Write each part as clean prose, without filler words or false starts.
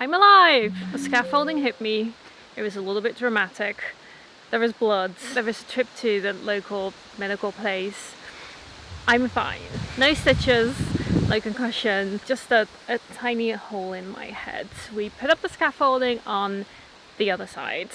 I'm alive! The scaffolding hit me. It was a little bit dramatic. There was blood. There was a trip to the local medical place. I'm fine. No stitches, no concussion, just a tiny hole in my head. We put up the scaffolding on the other side.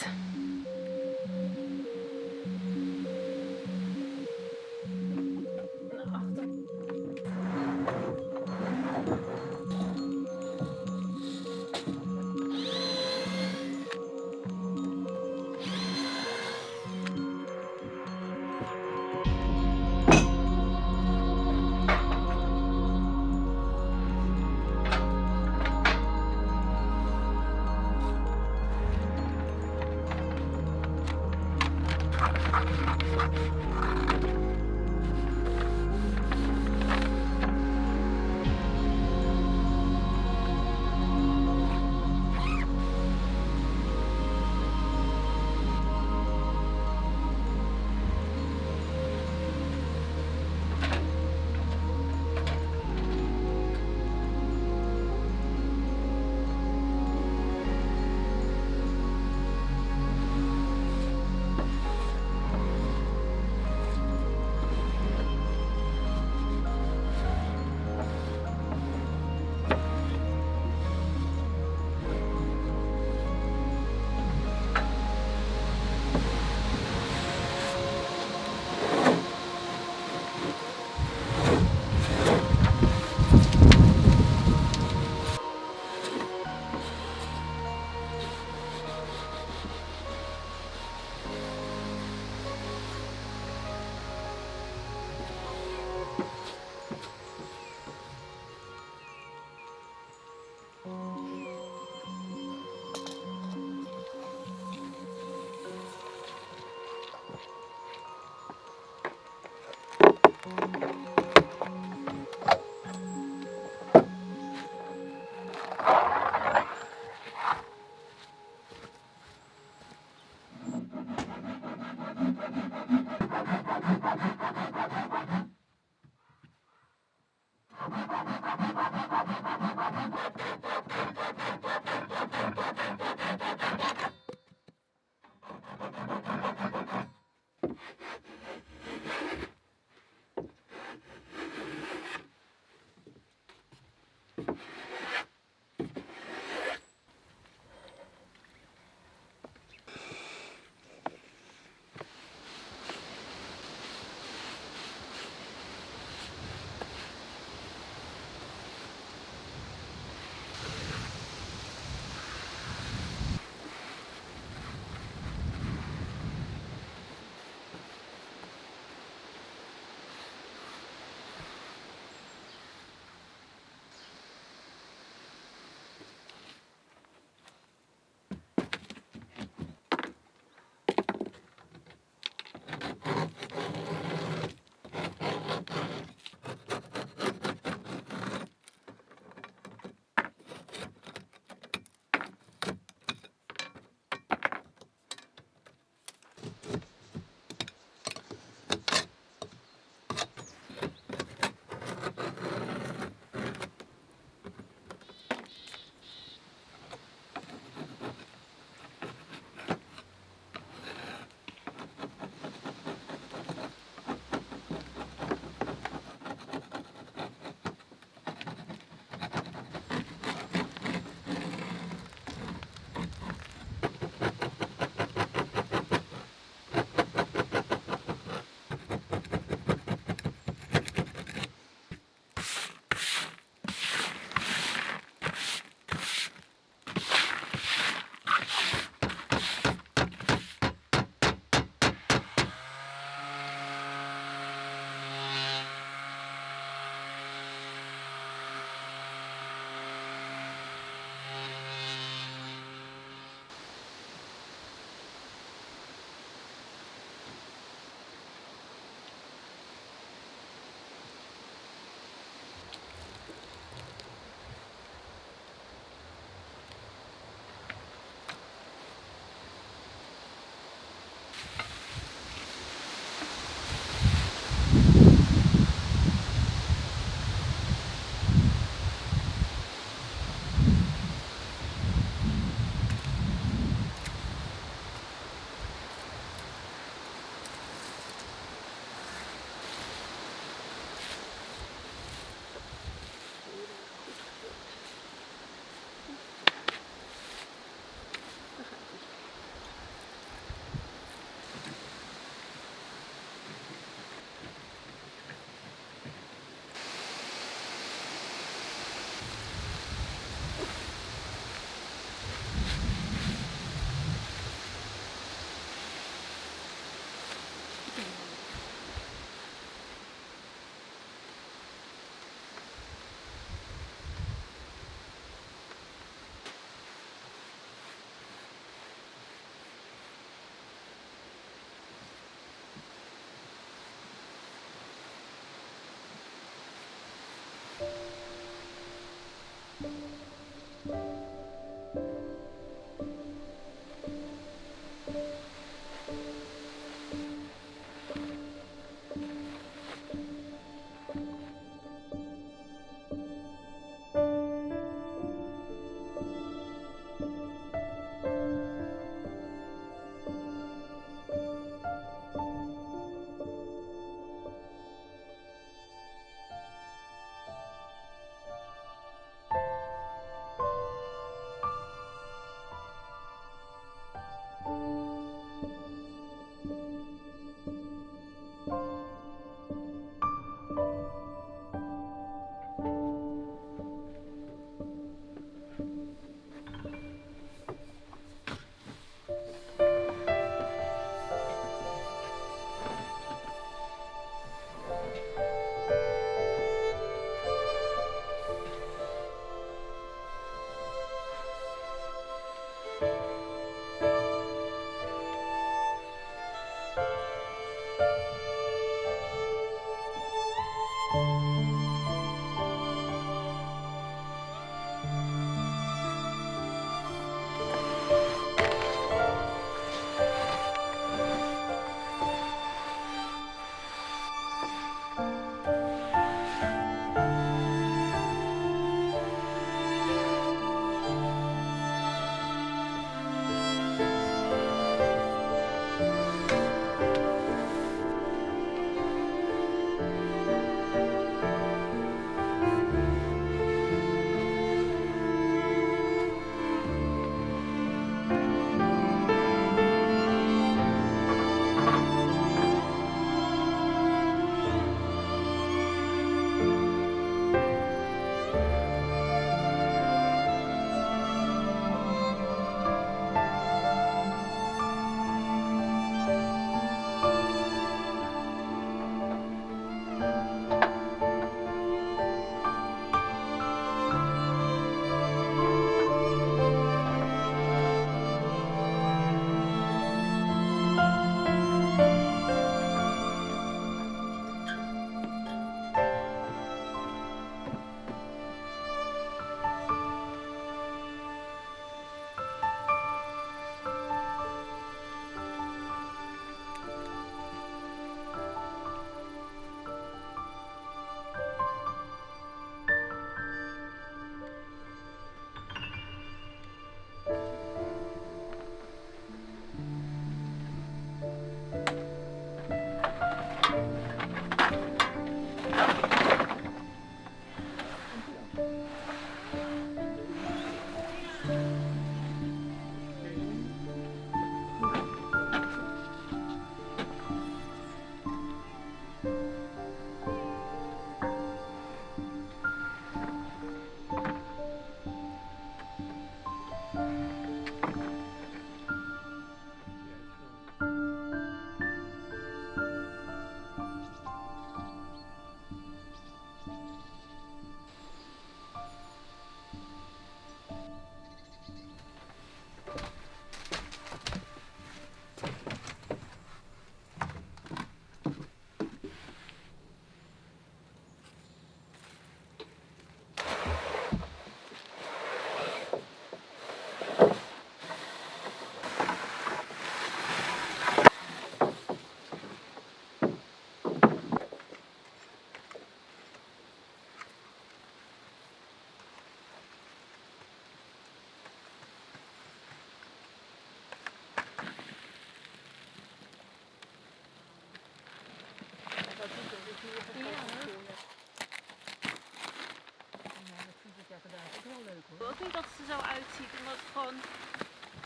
Ook niet dat het er zo uitziet, omdat het gewoon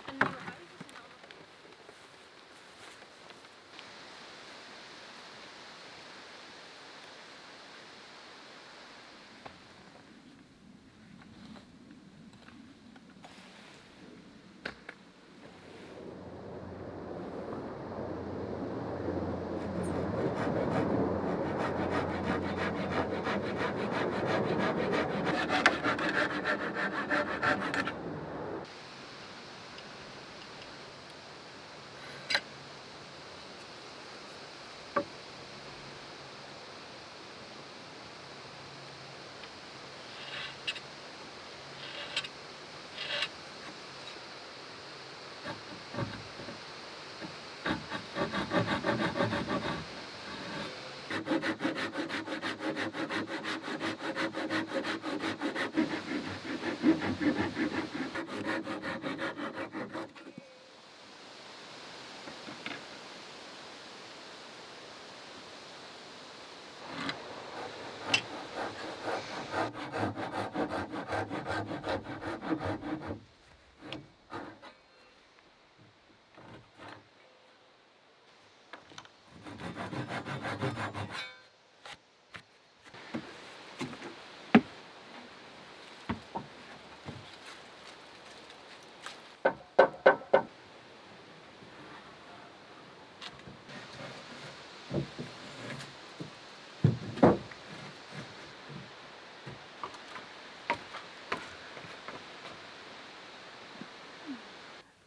een nieuwe huis is.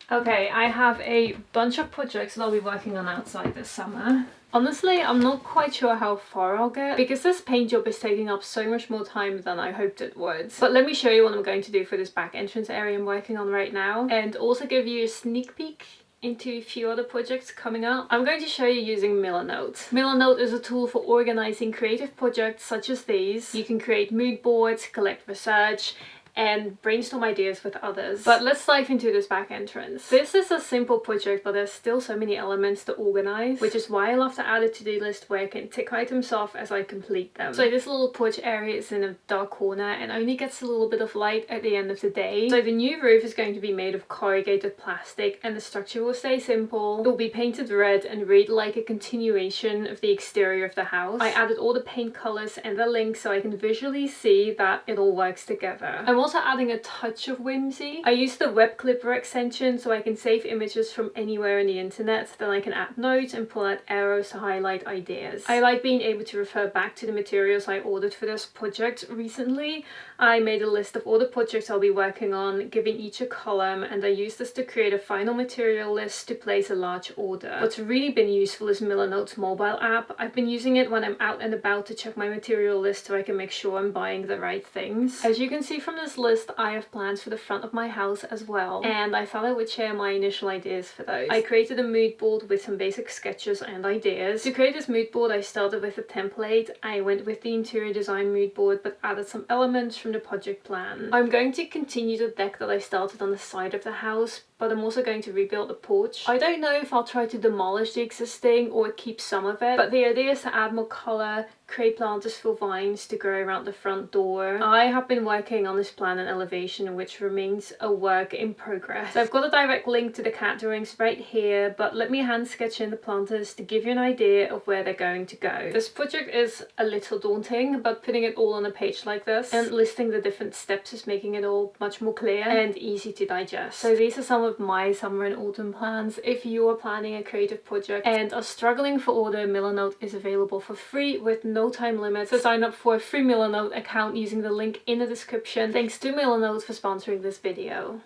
Okay, I have a bunch of projects that I'll be working on outside this summer. Honestly, I'm not quite sure how far I'll get because this paint job is taking up so much more time than I hoped it would. But let me show you what I'm going to do for this back entrance area I'm working on right now, and also give you a sneak peek into a few other projects coming up. I'm going to show you using Milanote. Milanote is a tool for organizing creative projects such as these. You can create mood boards, collect research, and brainstorm ideas with others. But let's dive into this back entrance. This is a simple project, but there's still so many elements to organize, which is why I love to add a to-do list where I can tick items off as I complete them. So this little porch area is in a dark corner and only gets a little bit of light at the end of the day. So the new roof is going to be made of corrugated plastic and the structure will stay simple. It will be painted red and read like a continuation of the exterior of the house. I added all the paint colors and the links so I can visually see that it all works together. I'm also adding a touch of whimsy. I use the web clipper extension so I can save images from anywhere on the internet. Then I can add notes and pull out arrows to highlight ideas. I like being able to refer back to the materials I ordered for this project recently. I made a list of all the projects I'll be working on, giving each a column, and I used this to create a final material list to place a large order. What's really been useful is Milanote's mobile app. I've been using it when I'm out and about to check my material list so I can make sure I'm buying the right things. As you can see from this list, I have plans for the front of my house as well, and I thought I would share my initial ideas for those. I created a mood board with some basic sketches and ideas. To create this mood board, I started with a template. I went with the interior design mood board but added some elements from the project plan. I'm going to continue the deck that I started on the side of the house, but I'm also going to rebuild the porch. I don't know if I'll try to demolish the existing or keep some of it, but the idea is to add more colour, create planters for vines to grow around the front door. I have been working on this plan and elevation, which remains a work in progress. So I've got a direct link to the cat drawings right here, but let me hand sketch in the planters to give you an idea of where they're going to go. This project is a little daunting, but putting it all on a page like this and listing the different steps is making it all much more clear and easy to digest. So these are some of my summer and autumn plans. If you are planning a creative project and are struggling for order, Milanote is available for free with no time limit. So sign up for a free Milanote account using the link in the description. Thanks to Milanote for sponsoring this video.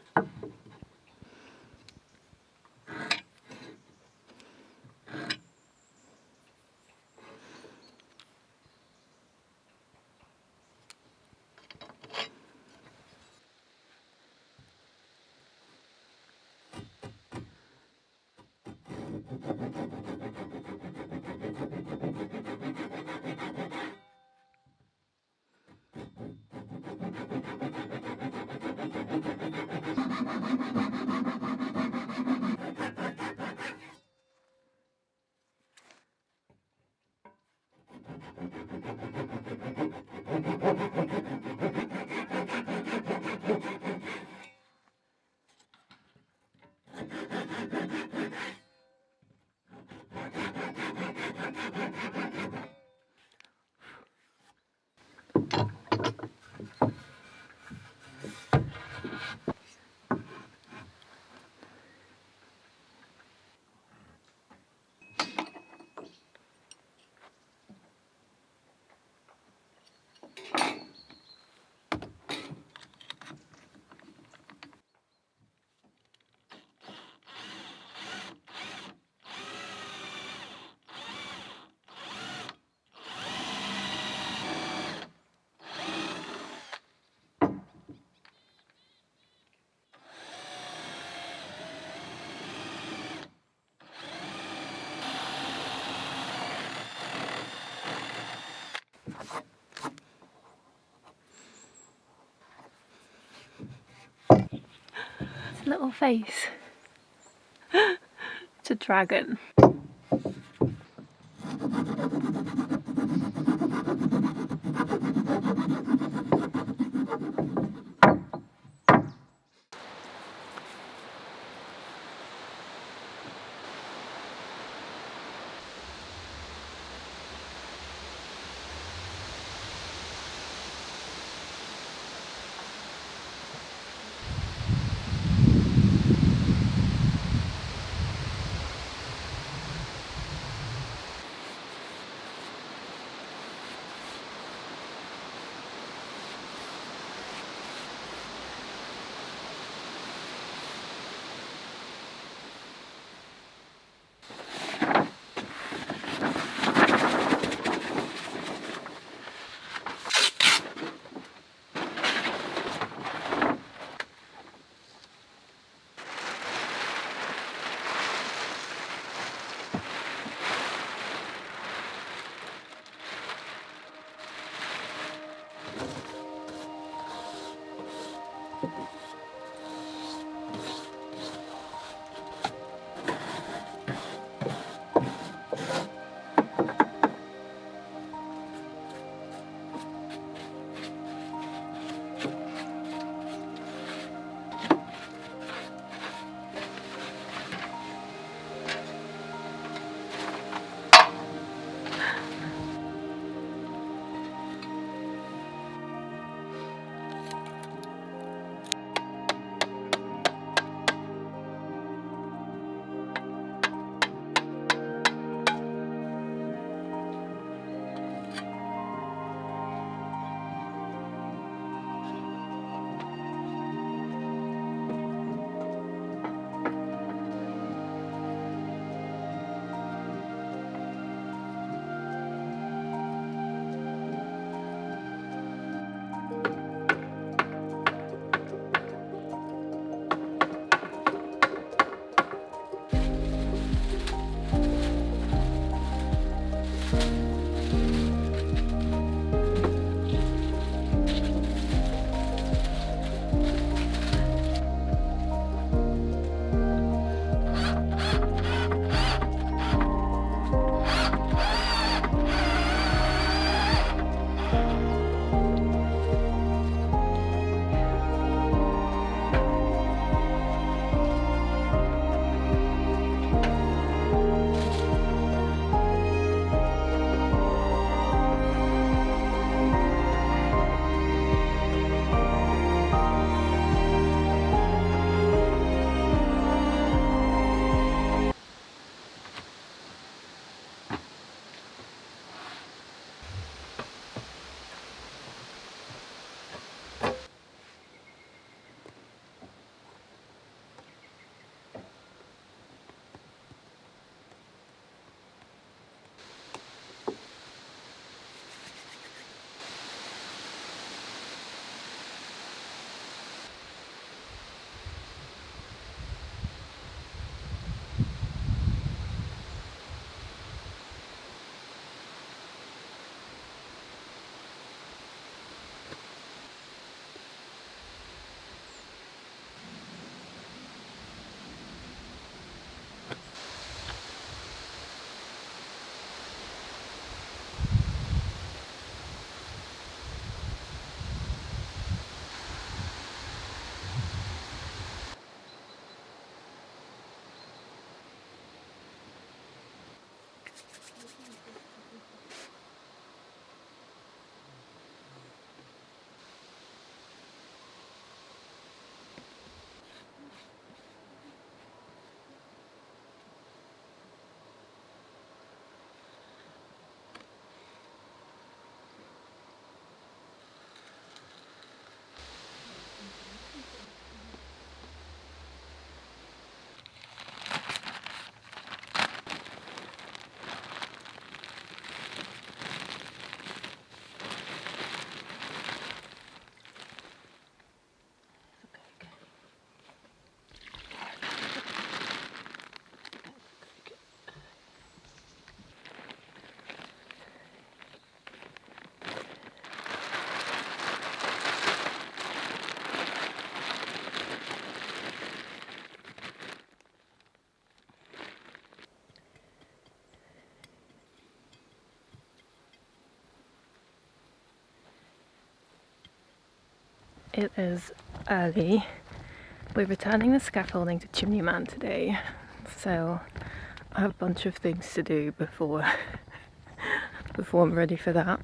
little face. It's a dragon. It is early. We're returning the scaffolding to Chimney Man today, so I have a bunch of things to do before I'm ready for that.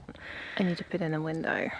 I need to put in a window.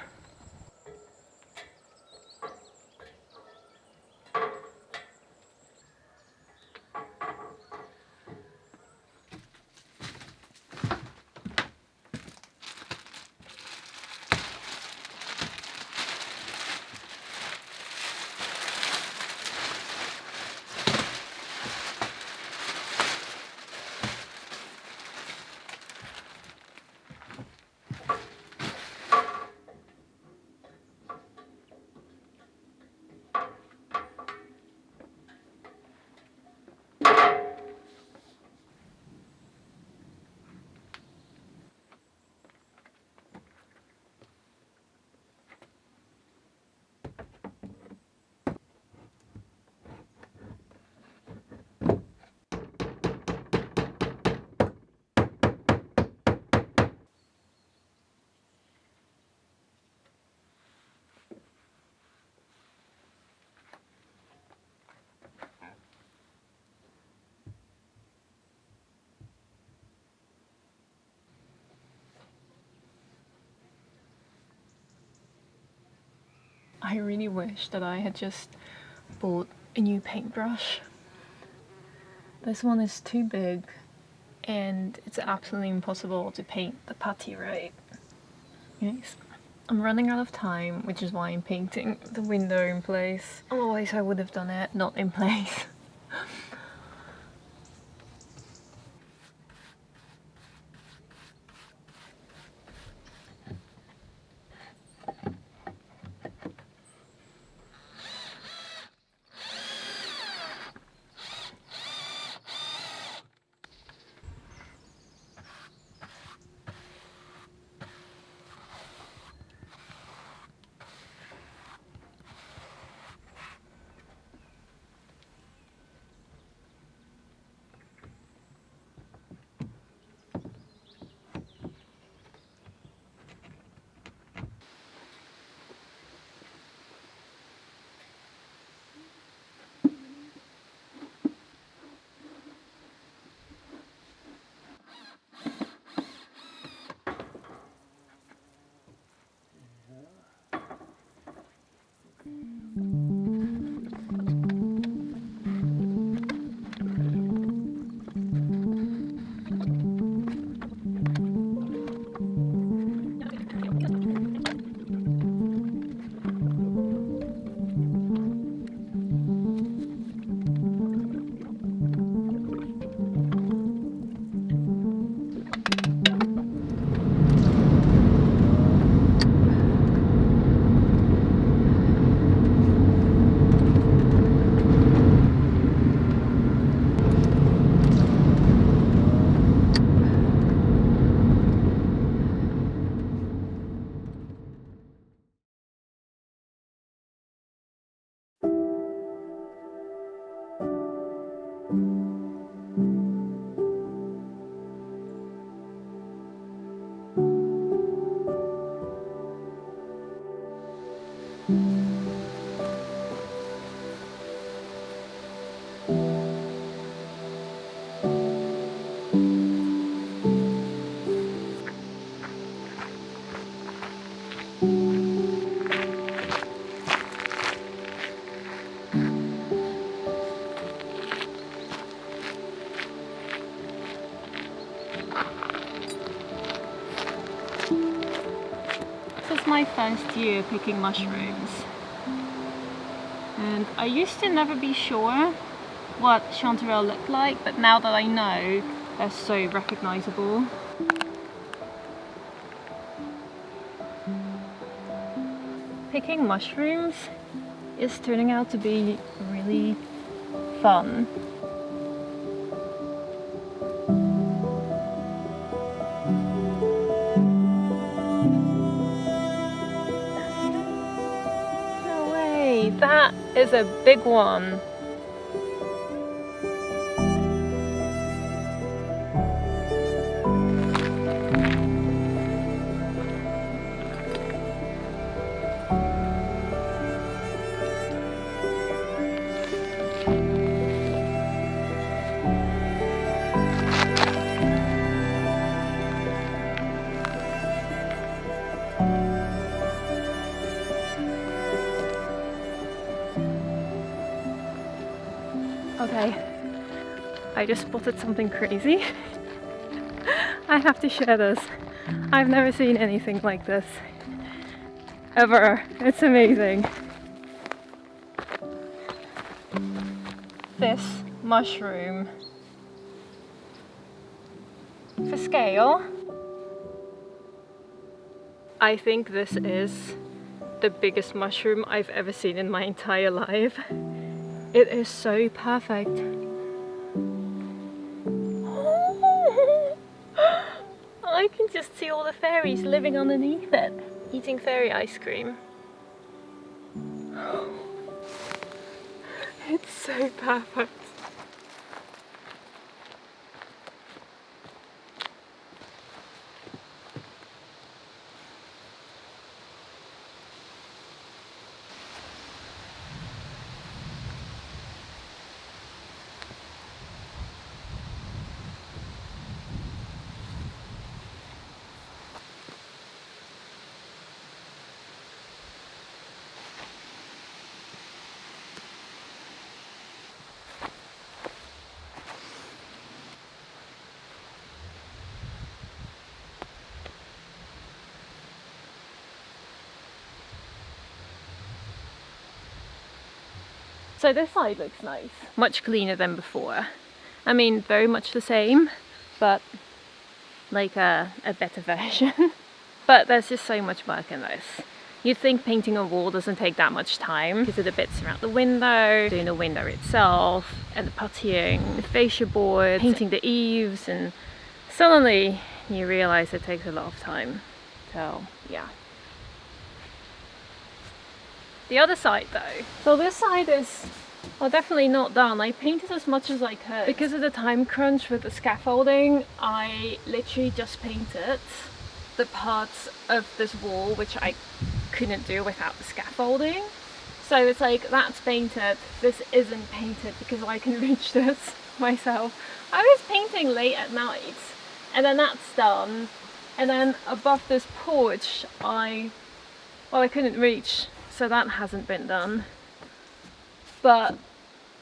I really wish that I had just bought a new paintbrush. This one is too big and it's absolutely impossible to paint the patty right. Yes. I'm running out of time, which is why I'm painting the window in place. Otherwise I would have done it not in place. This is my first year picking mushrooms, and I used to never be sure what chanterelle looked like, but now that I know, they're so recognizable. Picking mushrooms is turning out to be really fun. No way, that is a big one. Okay, I just spotted something crazy. I have to share this. I've never seen anything like this. Ever. It's amazing. This mushroom, for scale, I think this is the biggest mushroom I've ever seen in my entire life. It is so perfect. I can just see all the fairies living underneath it, eating fairy ice cream. It's so perfect. So this side looks nice. Much cleaner than before. I mean, very much the same, but like a better version. But there's just so much work in this. You'd think painting a wall doesn't take that much time because of the bits around the window, doing the window itself, and the puttying, the fascia board, painting the eaves, and suddenly you realize it takes a lot of time. So yeah. The other side though. So this side is definitely not done. I painted as much as I could. Because of the time crunch with the scaffolding, I literally just painted the parts of this wall which I couldn't do without the scaffolding. So it's like, that's painted, this isn't painted because I can reach this myself. I was painting late at night and then that's done. And then above this porch, I couldn't reach. So that hasn't been done, but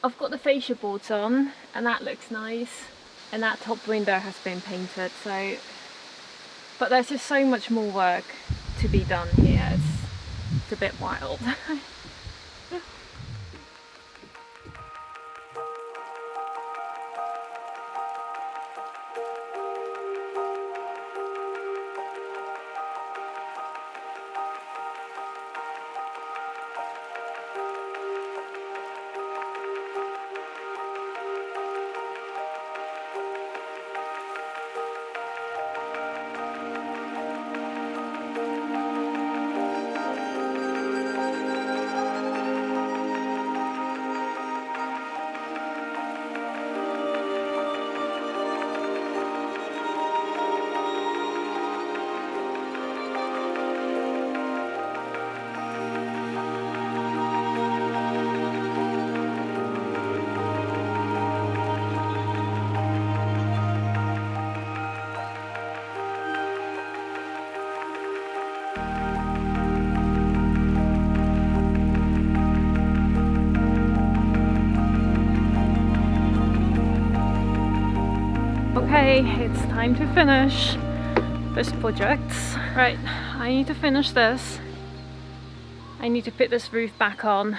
I've got the fascia boards on and that looks nice, and that top window has been painted, so, but there's just so much more work to be done here. It's a bit wild. Okay, it's time to finish this project. Right, I need to finish this. I need to fit this roof back on,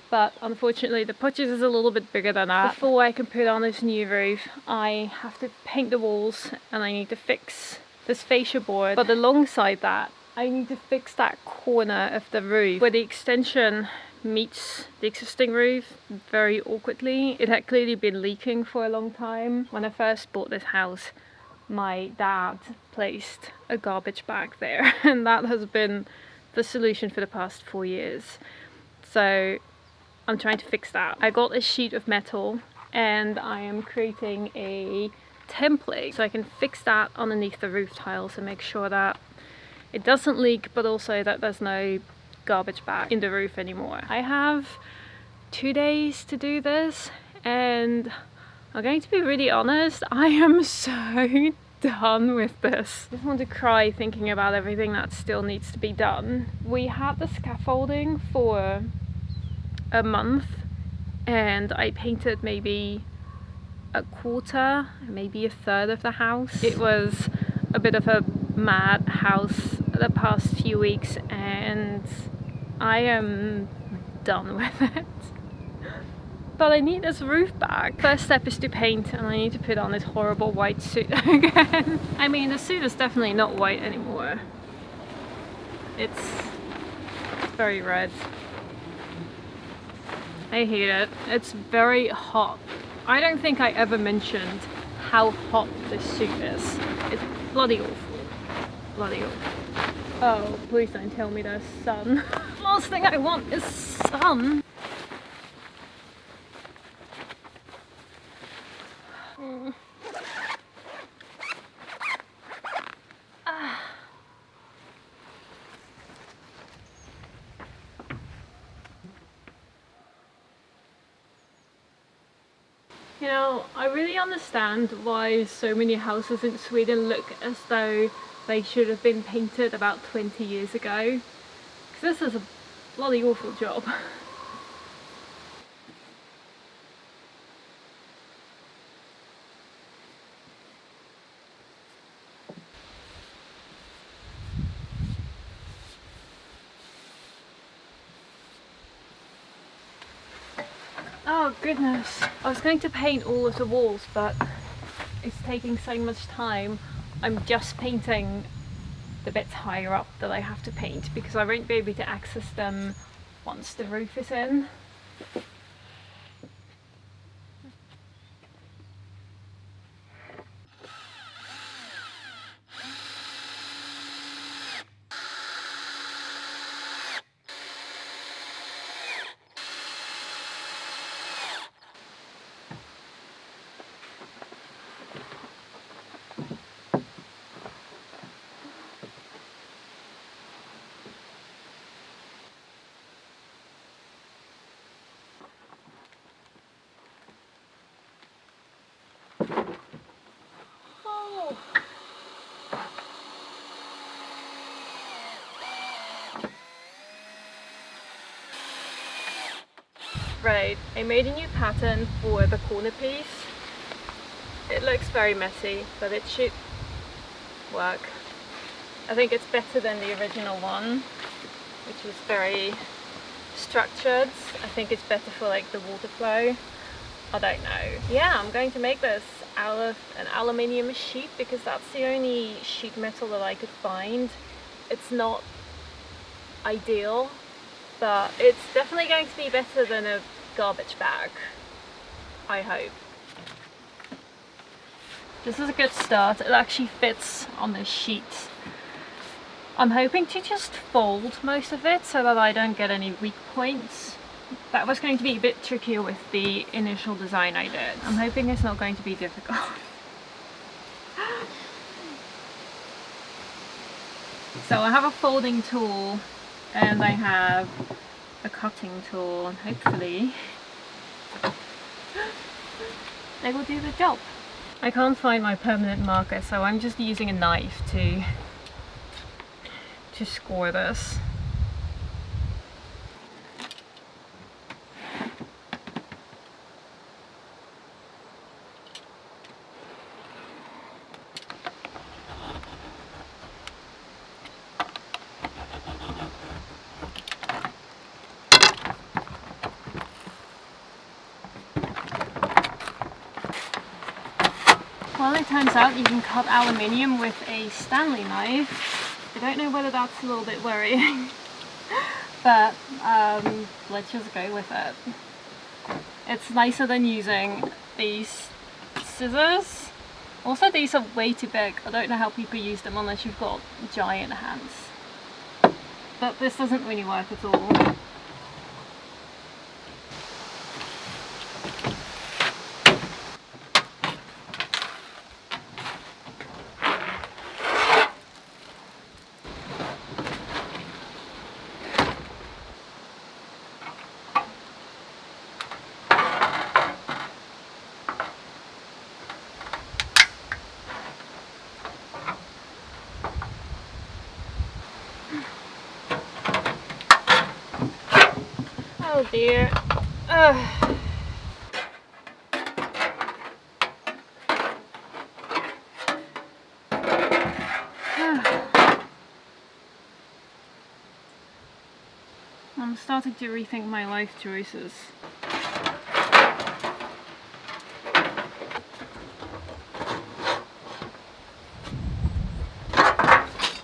but unfortunately the project is a little bit bigger than that. Before I can put on this new roof, I have to paint the walls and I need to fix this fascia board. But alongside that, I need to fix that corner of the roof where the extension meets the existing roof very awkwardly. It had clearly been leaking for a long time. When I first bought this house, my dad placed a garbage bag there and that has been the solution for the past 4 years. So I'm trying to fix that. I got a sheet of metal and I am creating a template so I can fix that underneath the roof tiles and make sure that it doesn't leak, but also that there's no garbage bag in the roof anymore. I have 2 days to do this and I'm going to be really honest, I am so done with this. I just want to cry thinking about everything that still needs to be done. We had the scaffolding for a month and I painted maybe a quarter, maybe a third of the house. It was a bit of a mad house the past few weeks and I am done with it. But I need this roof back. First step is to paint, and I need to put on this horrible white suit again. I mean, the suit is definitely not white anymore. It's very red. I hate it. It's very hot. I don't think I ever mentioned how hot this suit is. It's bloody awful. Bloody awful. Oh, please don't tell me there's sun. Last thing I want is sun. You know, I really understand why so many houses in Sweden look as though they should have been painted about 20 years ago. Because this is a bloody awful job. Oh goodness, I was going to paint all of the walls, but it's taking so much time. I'm just painting the bits higher up that I have to paint because I won't be able to access them once the roof is in. Right, I made a new pattern for the corner piece. It looks very messy, but it should work. I think it's better than the original one, which was very structured. I think it's better for like the water flow. I don't know. Yeah, I'm going to make this out of an aluminium sheet because that's the only sheet metal that I could find. It's not ideal, but it's definitely going to be better than a garbage bag, I hope. This is a good start. It actually fits on this sheet. I'm hoping to just fold most of it so that I don't get any weak points. That was going to be a bit trickier with the initial design I did. I'm hoping it's not going to be difficult. So I have a folding tool and I have a cutting tool, and hopefully they will do the job. I can't find my permanent marker, so I'm just using a knife to score this. Well, it turns out you can cut aluminium with a Stanley knife. I don't know whether that's a little bit worrying, but let's just go with it. It's nicer than using these scissors. Also, these are way too big. I don't know how people use them unless you've got giant hands. But this doesn't really work at all. Oh dear. starting to rethink my life choices.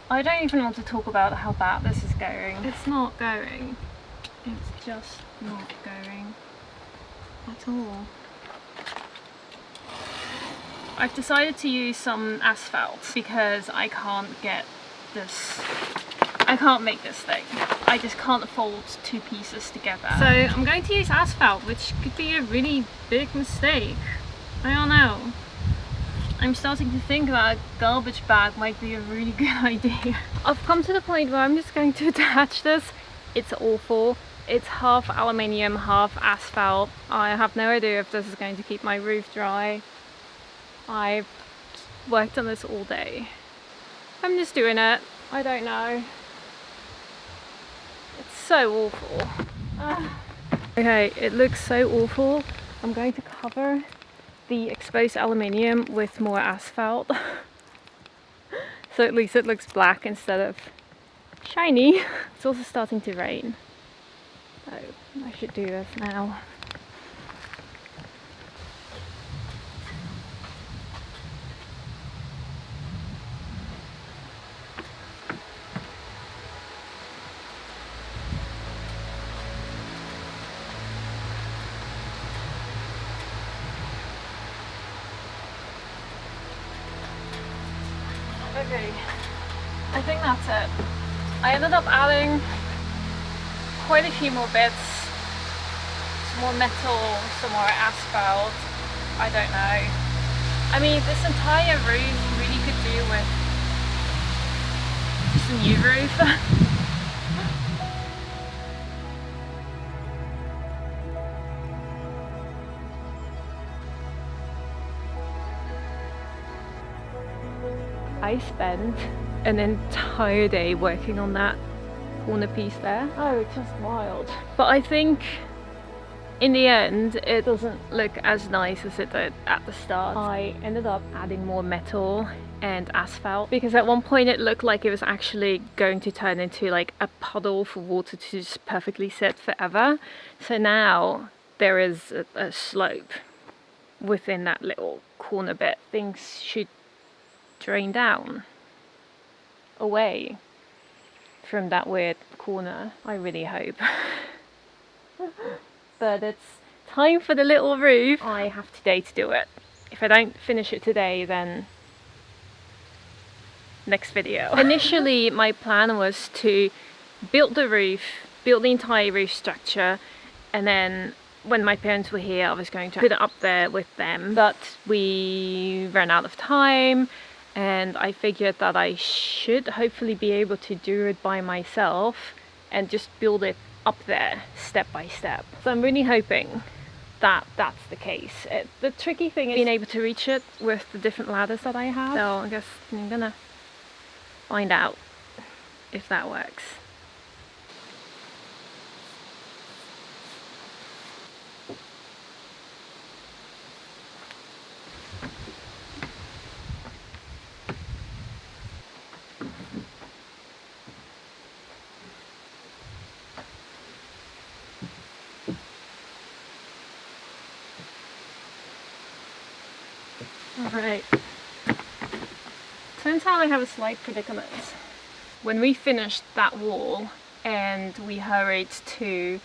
I don't even want to talk about how bad this is going. It's not going. It's just not going at all. I've decided to use some asphalt because I can't get this. I can't make this thing. I just can't fold two pieces together. So I'm going to use asphalt, which could be a really big mistake. I don't know. I'm starting to think that a garbage bag might be a really good idea. I've come to the point where I'm just going to attach this. It's awful. It's half aluminium, half asphalt. I have no idea if this is going to keep my roof dry. I've worked on this all day. I'm just doing it. I don't know. It's so awful. Okay, it looks so awful. I'm going to cover the exposed aluminium with more asphalt. So at least it looks black instead of shiny. It's also starting to rain. So I should do this now. Okay, I think that's it. I ended up adding quite a few more bits, some more metal, some more asphalt, I don't know. I mean, this entire roof really could do with just a new roof. I spent an entire day working on that corner piece there. Oh, it's just wild. But I think in the end it doesn't look as nice as it did at the start. I ended up adding more metal and asphalt because at one point it looked like it was actually going to turn into like a puddle for water to just perfectly sit forever. So now there is a slope within that little corner bit. Things should drain down away from that weird corner. I really hope. But it's time for the little roof. I have today to do it. If I don't finish it today, then next video. Initially my plan was to build the roof, build the entire roof structure, and then when my parents were here I was going to put it up there with them, but we ran out of time. And I figured that I should hopefully be able to do it by myself and just build it up there step by step. So I'm really hoping that that's the case. The tricky thing is being able to reach it with the different ladders that I have. So I guess I'm gonna find out if that works. Alright, turns out I have a slight predicament. When we finished that wall and we hurried to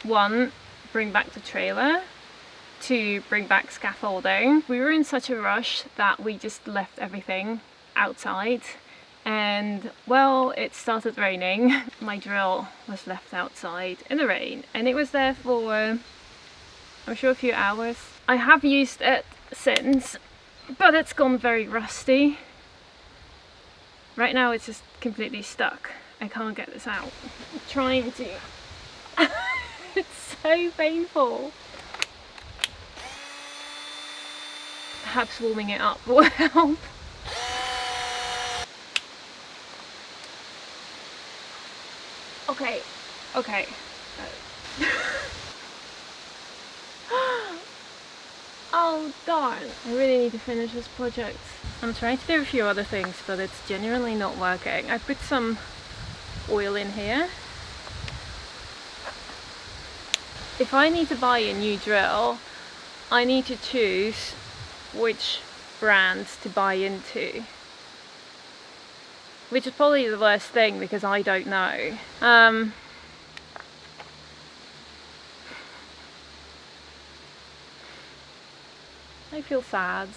1, bring back the trailer, 2, bring back scaffolding, we were in such a rush that we just left everything outside. And well, it started raining. My drill was left outside in the rain and it was there for I'm sure a few hours. I have used it since, but it's gone very rusty. Right now it's just completely stuck. I can't get this out. I'm trying to. It's so painful. Perhaps warming it up will help. Okay, okay. Oh darn, I really need to finish this project. I'm trying to do a few other things, but it's genuinely not working. I put some oil in here If I need to buy a new drill, I need to choose which brands to buy into. Which is probably the worst thing because I don't know. I feel sad.